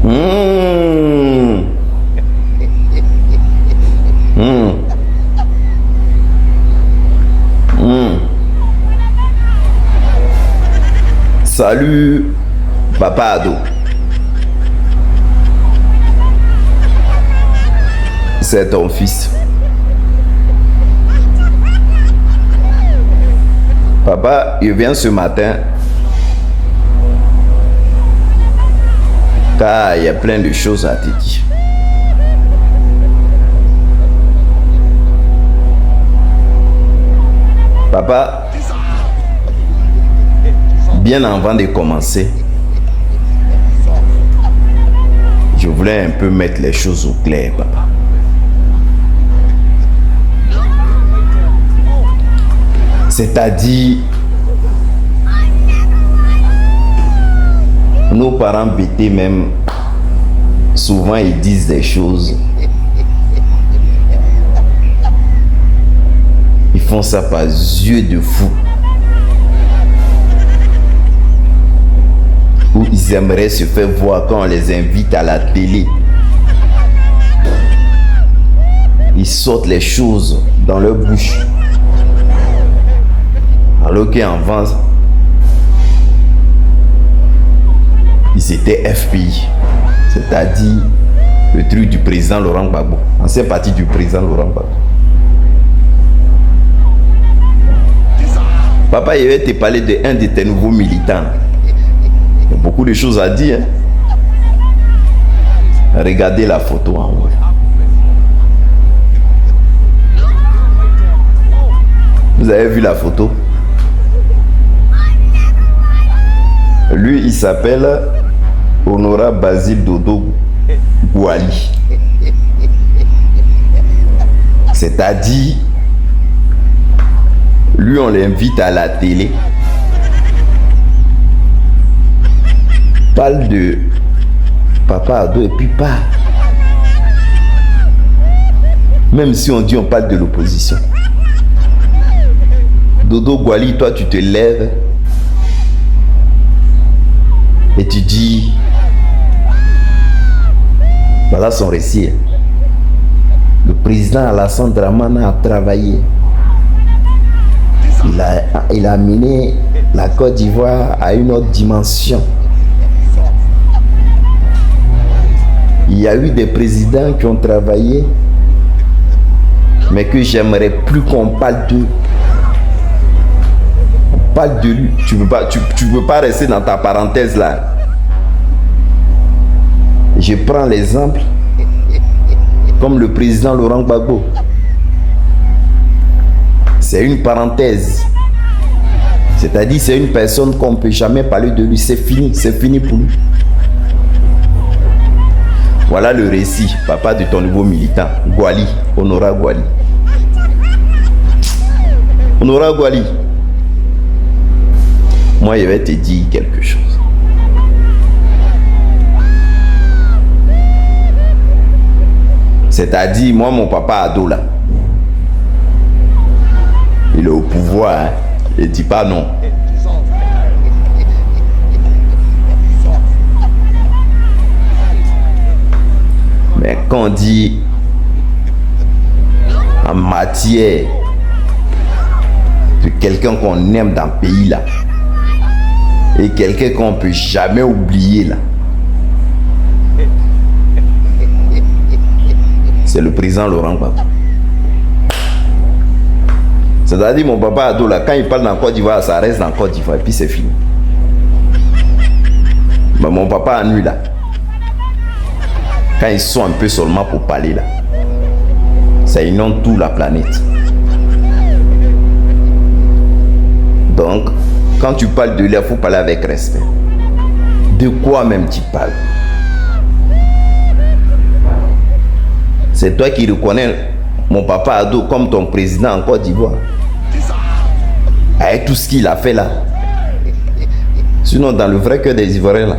Mmh. Mmh. Mmh. Salut, Papa Ado. C'est ton fils. Papa, il vient ce matin car il y a plein de choses à te dire. Papa, bien avant de commencer, je voulais un peu mettre les choses au clair, papa. C'est-à-dire, nos parents bêtés même, souvent ils disent des choses. Ils font ça par yeux de fou. Ou ils aimeraient se faire voir quand on les invite à la télé. Ils sortent les choses dans leur bouche. Alors qu'avant, ils étaient FPI, c'est-à-dire le truc du président Laurent Gbagbo, ancien parti du président Laurent Gbagbo. Papa, il va te parler d'un de tes nouveaux militants. Il y a beaucoup de choses à dire. Regardez la photo en haut. Vous avez vu la photo? Lui, il s'appelle Honorable Basile Dodo Gwali. C'est-à-dire, lui, on l'invite à la télé. Parle de Papa Ado et puis pas. Même si on dit on parle de l'opposition. Dodo Gwali, toi, tu te lèves et tu dis, voilà son récit. Le président Alassane Dramana a travaillé. Il a amené la Côte d'Ivoire à une autre dimension. Il y a eu des présidents qui ont travaillé, mais que j'aimerais plus qu'on parle d'eux. On parle de lui. Tu peux pas rester dans ta parenthèse là. Je prends l'exemple comme le président Laurent Gbagbo. C'est une parenthèse. C'est-à-dire c'est une personne qu'on ne peut jamais parler de lui. C'est fini pour lui. Voilà le récit, papa, de ton nouveau militant, Gwali, Honorable Gwali. Honorable Gwali, moi je vais te dire quelque chose. C'est-à-dire, moi, mon papa Ado là, il est au pouvoir, hein? Il dit pas non. Mais quand on dit en matière de quelqu'un qu'on aime dans le pays là, et quelqu'un qu'on ne peut jamais oublier là, c'est le président Laurent Gbagbo. C'est-à-dire mon papa Ado là, quand il parle dans Côte d'Ivoire, ça reste dans Côte d'Ivoire et puis c'est fini. Mais mon papa Anu là, quand ils sont un peu seulement pour parler là, ça inonde toute la planète. Donc, quand tu parles de lui, il faut parler avec respect. De quoi même tu parles? C'est toi qui reconnais mon papa Ado comme ton président en Côte d'Ivoire. Avec tout ce qu'il a fait là. Sinon, dans le vrai cœur des Ivoiriens là,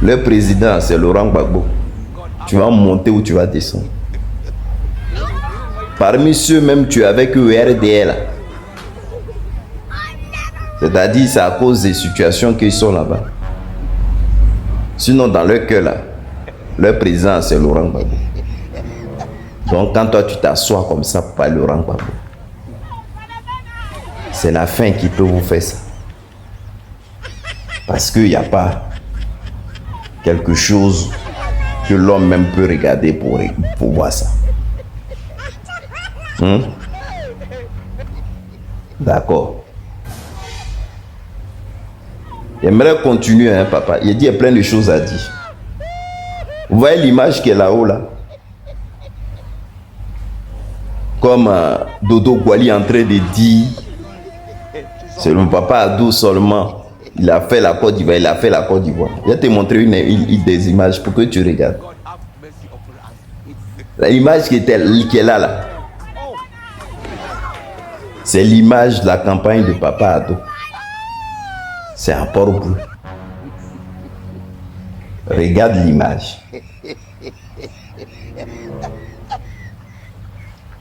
le président c'est Laurent Gbagbo. Tu vas monter ou tu vas descendre. Parmi ceux même tu es avec eux RDL. C'est-à-dire c'est à cause des situations qu'ils sont là-bas. Sinon, dans leur cœur, là, leur président, c'est Laurent Gbagbo. Donc, quand toi, tu t'assois comme ça pour parler Laurent Gbagbo, c'est la fin qui peut vous faire ça. Parce qu'il n'y a pas quelque chose que l'homme même peut regarder pour voir ça. D'accord. J'aimerais continuer, hein, papa. Il dit il y a plein de choses à dire. Vous voyez l'image qui est là-haut, là? Comme Dodo Gwali est en train de dire, c'est le papa Ado seulement. Il a fait la Côte d'Ivoire, il a fait la Côte d'Ivoire. Je vais te montrer des images pour que tu regardes. L'image qui est là, là. C'est l'image de la campagne de papa Ado. C'est un Port-au-Bleu. Regarde l'image.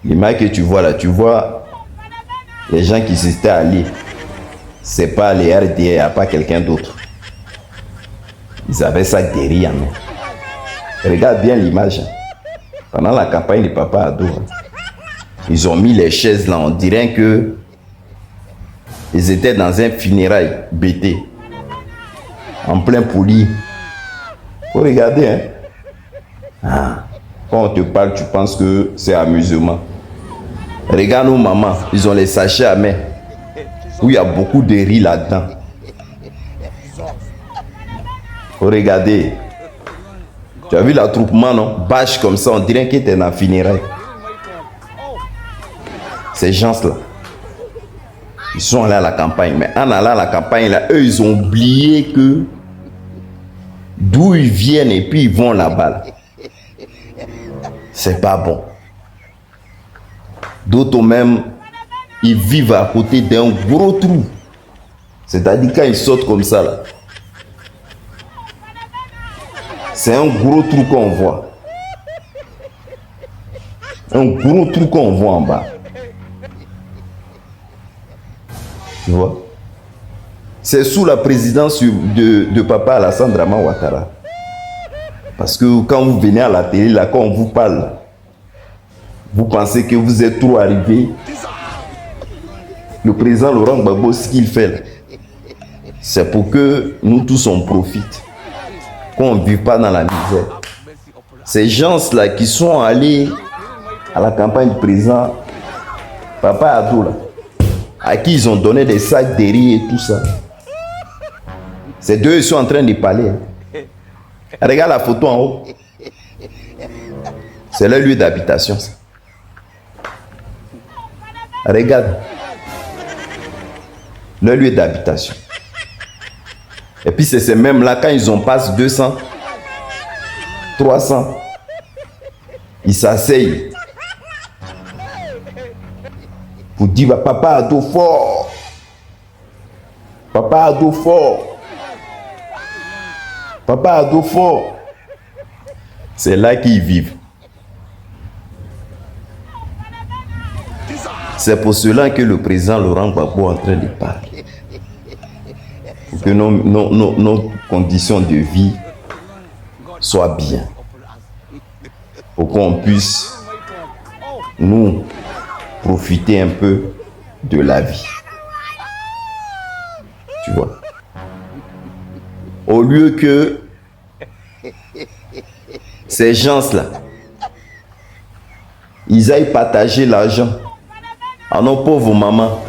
L'image que tu vois là, tu vois les gens qui s'étaient allés. C'est pas les RDA, il n'y a pas quelqu'un d'autre. Ils avaient ça derrière en main. Regarde bien l'image. Pendant la campagne de papa Ado, ils ont mis les chaises là, on dirait que ils étaient dans un funérail BT. En plein poli. Faut regarder, hein. Ah. Quand on te parle, tu penses que c'est amusement. Regarde nos mamans, ils ont les sachets à main. Où il y a beaucoup de riz là-dedans. Faut regarder. Tu as vu l'attroupement, non? Bâche comme ça, on dirait qu'il était dans la funéraille. Ces gens-là, ils sont allés à la campagne. Mais en allant à la campagne, là, eux, ils ont oublié que d'où ils viennent et puis ils vont là-bas. Là. C'est pas bon. D'autres même, ils vivent à côté d'un gros trou. C'est-à-dire quand ils sautent comme ça, là. C'est un gros trou qu'on voit. Un gros trou qu'on voit en bas. Tu vois? C'est sous la présidence de papa Alassane Dramane Ouattara. Parce que quand vous venez à la télé, là, quand on vous parle, vous pensez que vous êtes trop arrivé. Le président Laurent Gbagbo, ce qu'il fait là, c'est pour que nous tous on profite. Qu'on ne vive pas dans la misère. Ces gens-là qui sont allés à la campagne du président Papa Ado, là, à qui ils ont donné des sacs de riz et tout ça. Ces deux, ils sont en train de parler. Hein. Regarde la photo en haut. C'est leur lieu d'habitation. Regarde. Leur lieu d'habitation. Et puis c'est ces mêmes-là, quand ils ont passé 200, 300, ils s'asseyent pour dire papa Ado fort. Papa Ado fort. Papa Ado fort. C'est là qu'ils vivent. C'est pour cela que le président Laurent Gbagbo est en train de parler. Pour que nos conditions de vie soient bien. Pour qu'on puisse nous profiter un peu de la vie. Tu vois. Au lieu que ces gens-là, ils aillent partager l'argent à nos pauvres mamans.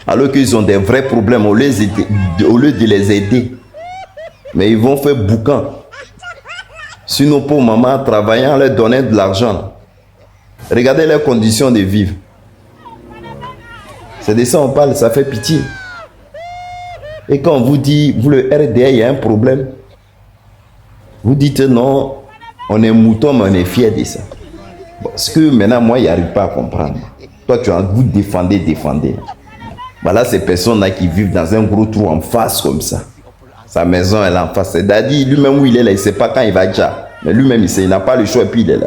Alors qu'ils ont des vrais problèmes, au lieu de les aider. Mais ils vont faire boucan. Si nos pauvres mamans travaillant, leur donner de l'argent. Regardez leurs conditions de vivre. C'est de ça on parle, ça fait pitié. Et quand on vous dit, vous le RDA, il y a un problème. Vous dites non, on est mouton, mais on est fier de ça. Bon, ce que maintenant, moi, il n'y arrive pas à comprendre. Toi, vous défendez. Voilà ces personnes-là qui vivent dans un gros trou en face comme ça. Sa maison, elle est en face. C'est-à-dire, lui-même où il est là, il ne sait pas quand il va déjà. Mais lui-même, il n'a pas le choix et puis il est là.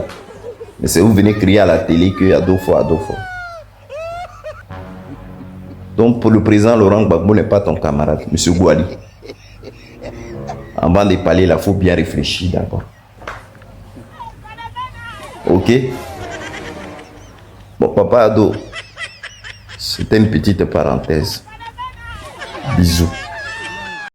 Mais c'est vous venez crier à la télé qu'il y a 2 fois. Donc pour le président Laurent Gbagbo n'est pas ton camarade, monsieur Gouali. Avant de parler, il faut bien réfléchir d'abord. Ok? Bon, papa Ado, c'était une petite parenthèse. Bisous.